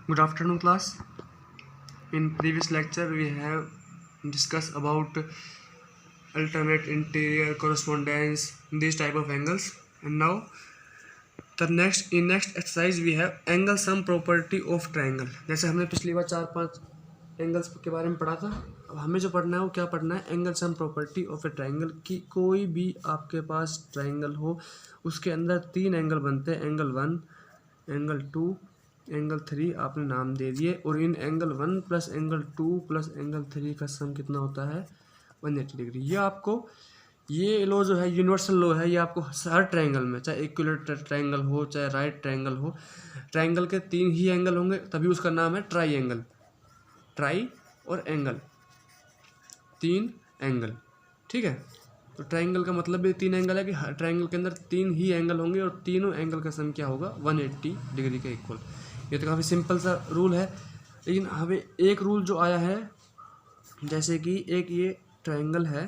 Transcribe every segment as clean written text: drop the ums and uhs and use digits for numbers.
Good afternoon, class. In previous lecture, we have discussed about alternate interior correspondence, these type of angles, and now in next exercise we have angle sum property of triangle. जैसे हमने पिछली बार 4-5 angles के बारे में पढ़ा था, अब हमें जो पढ़ना है वो क्या पढ़ना है, angle sum property of A triangle की कोई भी आपके पास ट्राइंगल हो उसके अंदर 3 एंगल बनते हैं, एंगल 1, एंगल 2, एंगल 3 आपने नाम दे दिए, और इन angle 1 plus angle 2 plus angle 3 का सम कितना होता है 180 डिग्री। ये आपको ये लो जो है यूनिवर्सल लो है, ये आपको हर ट्राइंगल में, चाहे इक्विलेटरल ट्राइंगल हो चाहे राइट ट्राइंगल हो, ट्राइंगल के 3 ही एंगल होंगे तभी उसका नाम है ट्राई एंगल। ट्राई और एंगल 3 एंगल, ठीक है। तो ट्राइंगल का मतलब भी 3 एंगल है कि हर ट्राइंगल के अंदर 3 ही एंगल होंगे और तीनों एंगल का सम क्या होगा 180 डिग्री के इक्वल। ये तो काफ़ी सिंपल सा रूल है, लेकिन हमें एक रूल जो आया है, जैसे कि एक ये ट्राइंगल है,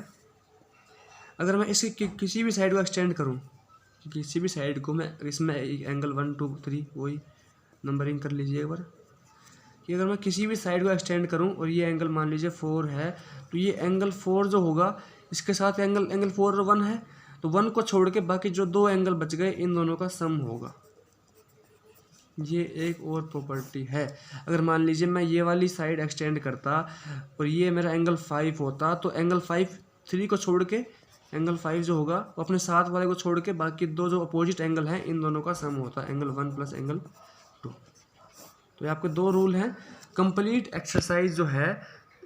अगर मैं इसकी किसी भी साइड को एक्सटेंड करूं, किसी भी साइड को मैं इसमें एंगल 1 2 3 वही नंबरिंग कर लीजिए एक बार, कि अगर मैं किसी भी साइड को एक्सटेंड करूं और ये एंगल मान लीजिए 4 है, तो ये एंगल 4 जो होगा इसके साथ एंगल 4 और 1 है, तो 1 को छोड़ के बाकी जो 2 एंगल बच गए इन दोनों का सम होगा। ये एक और प्रॉपर्टी है। अगर मान लीजिए मैं ये वाली साइड एक्सटेंड करता और ये मेरा एंगल 5 होता, तो एंगल 5 3 को छोड़ के एंगल 5 जो होगा वो अपने साथ वाले को छोड़ के बाकी 2 जो अपोजिट एंगल हैं इन दोनों का सम होता है, एंगल 1 प्लस एंगल 2। तो ये आपके 2 रूल हैं। कंप्लीट एक्सरसाइज जो है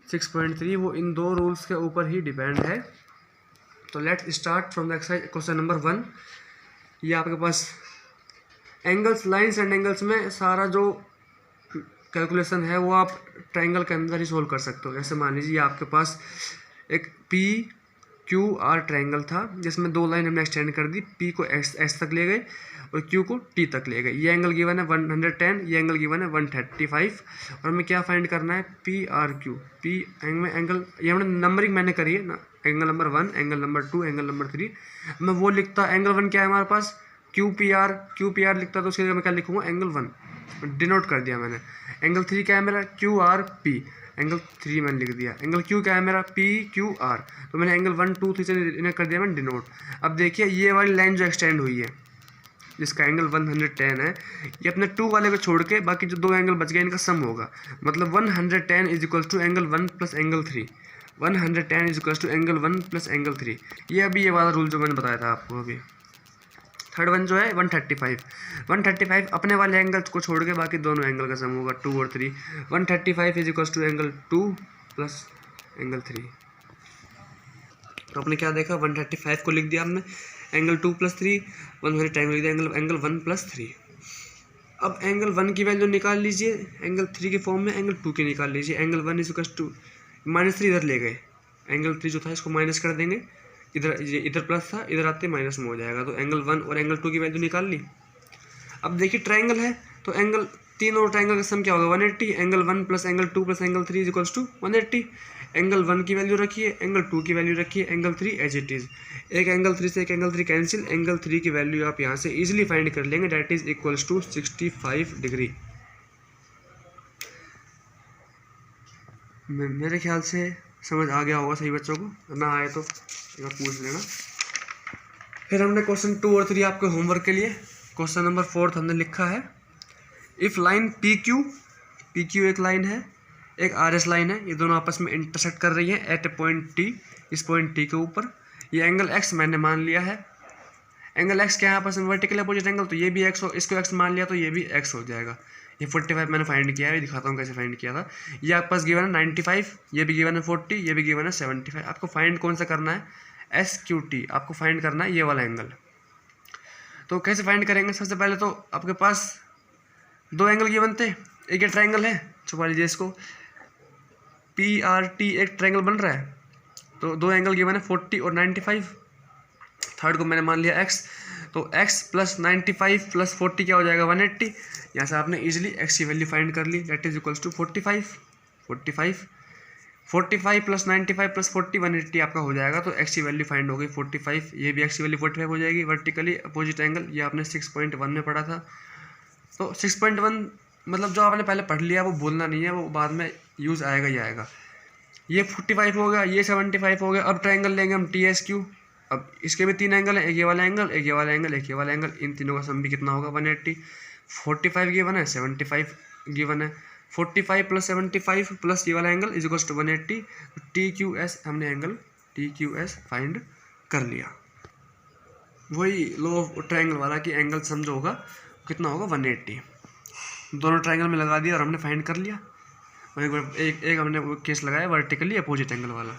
6.3 वो इन 2 रूल्स के ऊपर ही डिपेंड है। तो let's start from the exercise question number 1। ये आपके पास एंगल्स, लाइंस एंड एंगल्स में सारा जो कैलकुलेशन है वो आप ट्राइंगल के अंदर ही सोल्व कर सकते हो। जैसे मान लीजिए आपके पास एक पी क्यू आर ट्राइंगल था जिसमें 2 लाइन हमने एक्सटेंड कर दी, पी को एस तक ले गए और क्यू को टी तक ले गए। ये एंगल गिवन है 110, ये एंगल गिवन है 135, और हमें क्या फाइंड करना है P R Q. P angle ये हमने नंबरिंग मैंने करी है ना, angle number 1, angle number 2, angle number 3। मैं वो लिखता, एंगल 1 क्या है हमारे पास क्यू पी आर लिखता, तो उसके लिए मैं क्या लिखूँगा एंगल 1 डिनोट कर दिया मैंने। एंगल 3 क्या है मेरा क्यू आर पी, एंगल 3 मैंने लिख दिया। एंगल क्यू क्या है मेरा पी क्यू आर, तो मैंने एंगल 1 2 3 से इन्हें कर दिया मैंने डिनोट। अब देखिए ये वाली लाइन जो एक्सटेंड हुई है जिसका एंगल 110 है, ये अपने 2 वाले को छोड़ के बाकी जो 2 एंगल बच गए इनका सम होगा। मतलब 110 is equal to angle 1 plus angle 3। 110 is equal to angle 1 plus angle 3। ये अभी ये वाला रूल जो मैंने बताया था आपको अभी। थर्ड वन जो है 135 अपने वाले एंगल्स को छोड़ के बाकी दोनों एंगल का सम होगा 2 और 3। 135 is equal to angle 2 plus angle 3। तो आपने क्या देखा, 135 को लिख दिया हमने एंगल 2 प्लस 3, 1 लिख दिया एंगल 1 प्लस 3। अब एंगल 1 की वैल्यू निकाल लीजिए एंगल 3 के फॉर्म में, एंगल 2 की निकाल लीजिए। एंगल 1 इज इक्वल टू -3 इधर ले गए, एंगल 3 जो था इसको माइनस कर देंगे, इधर प्लस था इधर आते माइनस में हो जाएगा। तो एंगल 1 और एंगल 2 की वैल्यू निकाल ली। अब देखिए ट्राइंगल है तो एंगल 3 और ट्राइंगल का सम क्या होगा 180। Angle 1 plus angle 2 plus angle 3 is equals to 180। Angle 1 की वैल्यू रखिए, एंगल 2 की वैल्यू रखिए, एंगल 3 एज इट इज। एक एंगल 3 से एक एंगल 3 कैंसिल, एंगल 3 की वैल्यू आप यहाँ से इजीली फाइंड कर लेंगे, that is equals to 65 degree. मेरे ख्याल से समझ आ गया होगा सही बच्चों को, ना आए तो एक बार पूछ लेना। फिर हमने क्वेश्चन 2 और 3 आपके होमवर्क के लिए, क्वेश्चन नंबर 4 हमने लिखा है इफ़ लाइन पी क्यू एक लाइन है, एक आर एस लाइन है, ये दोनों आपस में इंटरसेक्ट कर रही हैं एट ए पॉइंट टी, इस पॉइंट टी के ऊपर। ये एंगल एक्स मैंने मान लिया है, एंगल एक्स क्या है आपस में वर्टिकल अपोजिट एंगल, तो ये भी एक्स हो, इसको एक्स मान लिया तो ये भी एक्स हो जाएगा। ये 45 मैंने फाइंड किया है, दिखाता हूँ कैसे फाइंड किया था। ये आपके पास गिवन है 95, ये भी गिवन है 40, ये भी गिवन है 75। आपको फाइंड कौन सा करना है एस क्यू टी, आपको फाइंड करना है ये वाला एंगल। तो कैसे फाइंड करेंगे, सबसे पहले तो आपके पास 2 एंगल गिवन थे, एक ये ट्राइंगल है, छुपा लीजिए इसको, पी आर टी एक ट्राइंगल बन रहा है, तो 2 एंगल गिवन है 40 और 95। थर्ड को मैंने मान लिया एक्स, तो x प्लस 95 प्लस 40 क्या हो जाएगा 180। यहाँ से आपने इजीली x की वैल्यू फाइंड कर ली, that is equals to 45 plus 95 plus 40 180 आपका हो जाएगा। तो x की वैल्यू फाइंड हो गई 45, ये भी x की वैल्यू 45 हो जाएगी। वर्टिकली अपोजिट एंगल ये आपने 6.1 में पढ़ा था, तो 6.1 मतलब जो आपने पहले पढ़ लिया वो भूलना नहीं है, वो बाद में यूज़ आएगा ही आएगा। ये 45 हो गया, ये 75 हो गया। अब ट्रायंगल लेंगे हम TSQ। अब इसके भी 3 एंगल है, एक ये वाला एंगल, एक ये वाला एंगल, एक ये वाला एंगल। इन तीनों का सम भी कितना होगा 180। 45 गिवन है, 75 गिवन है। 45 प्लस 75 प्लस ये वाला angle is equal to 180। TQS हमने एंगल TQS फाइंड कर लिया। वही लो ऑफ ट्रायंगल वाला कि एंगल सम जो होगा कितना होगा 180। दोनों ट्रायंगल में लगा दिया और हमने फाइंड कर लिया। और एक हमने केस लगाया वर्टिकली अपोजिट एंगल वाला।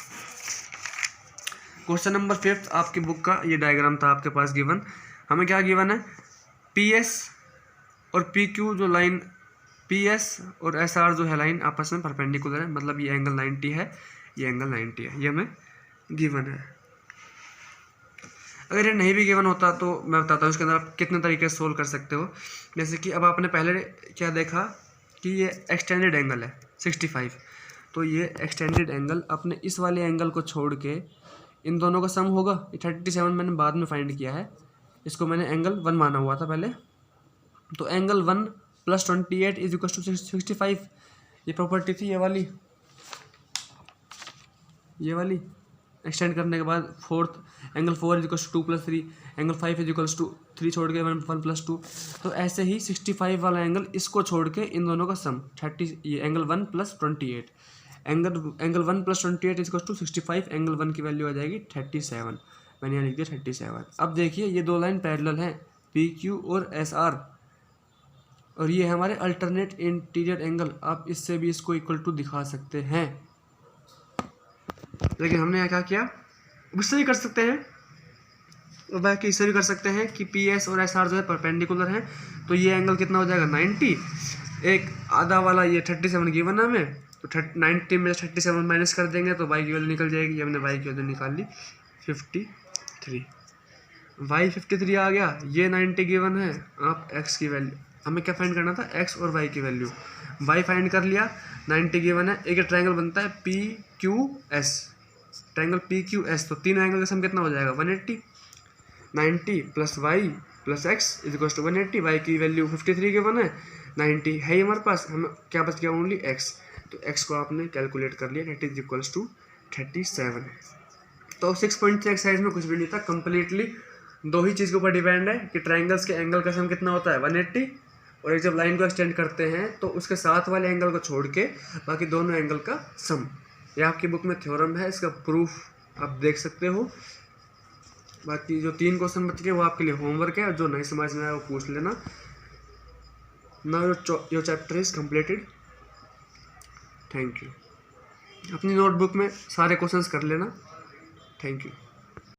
क्वेश्चन नंबर 5 आपकी बुक का ये डायग्राम था आपके पास गिवन। हमें क्या गिवन है, PS और PQ जो लाइन, PS और SR जो है लाइन आपस में परपेंडिकुलर है, मतलब ये एंगल 90 है, ये एंगल 90 है, ये हमें गिवन है। अगर ये नहीं भी गिवन होता तो मैं बताता हूँ इसके अंदर आप कितने तरीके से सोल्व कर सकते हो। जैसे कि अब आपने पहले क्या देखा कि ये एक्सटेंडेड एंगल है 65, तो ये एक्सटेंडेड एंगल अपने इस वाले एंगल को छोड़ के इन दोनों का सम होगा। 37 मैंने बाद में फाइंड किया है, इसको मैंने एंगल 1 माना हुआ था पहले। तो angle 1 plus 28 is equal to 65। ये प्रॉपर्टी थी ये वाली एक्सटेंड करने के बाद fourth angle 4 is equal to 2 plus 3, angle 5 is equal to 3 छोड़ के 1 प्लस 2। तो ऐसे ही 65 वाला एंगल इसको छोड़ के इन दोनों का सम 30, ये angle 1 plus 28, angle 1 plus 28 is equal to 65। Angle 1 की वैल्यू आ जाएगी 37, मैंने यहाँ लिख दिया 37। अब देखिए ये दो लाइन पैरेलल हैं PQ और SR, और ये हमारे अल्टरनेट इंटीरियर एंगल। आप इससे भी इसको इक्वल टू दिखा सकते हैं, लेकिन हमने यहाँ क्या किया, उससे भी कर सकते हैं और बाकी इससे भी कर सकते हैं कि PS और SR जो है परपेंडिकुलर हैं। तो ये एंगल कितना हो जाएगा 90, एक आधा वाला ये 37 गिवन है हमें, तो 90 में 37 माइनस कर देंगे तो y की वैल्यू निकल जाएगी। हमने y की वैल्यू निकाल ली 53, y 53 आ गया। ये 90 गिवन है, आप x की वैल्यू, हमें क्या फाइंड करना था, x और y की वैल्यू। y फाइंड कर लिया, 90 गिवन है। एक ट्रायंगल बनता है PQS, ट्रायंगल PQS, तो तीनों एंगल का सम कितना हो जाएगा 180। 90 plus y plus x is equal to 180। y की वैल्यू 53 गिवन है, 90 है हमारे पास, हमें क्या बच गया ओनली x। तो x को आपने कैलकुलेट कर लिया, दैट इज इक्वल्स टू 37। तो 6.3 एक्सरसाइज में कुछ भी नहीं था, कंप्लीटली दो ही चीज़ के ऊपर डिपेंड है कि ट्रायंगल्स के एंगल का सम कितना होता है 180, और एक जब लाइन को एक्सटेंड करते हैं तो उसके साथ वाले एंगल को छोड़ के बाकी दोनों एंगल का सम। ये आपकी बुक में थ्योरम है, इसका प्रूफ आप देख सकते हो। बाकी जो 3 क्वेश्चन बच गए वो आपके लिए होमवर्क है, और जो नहीं समझ में आया वो पूछ लेना। Now your chapter is completed, thank you. अपनी नोटबुक में सारे क्वेश्चंस कर लेना, थैंक यू।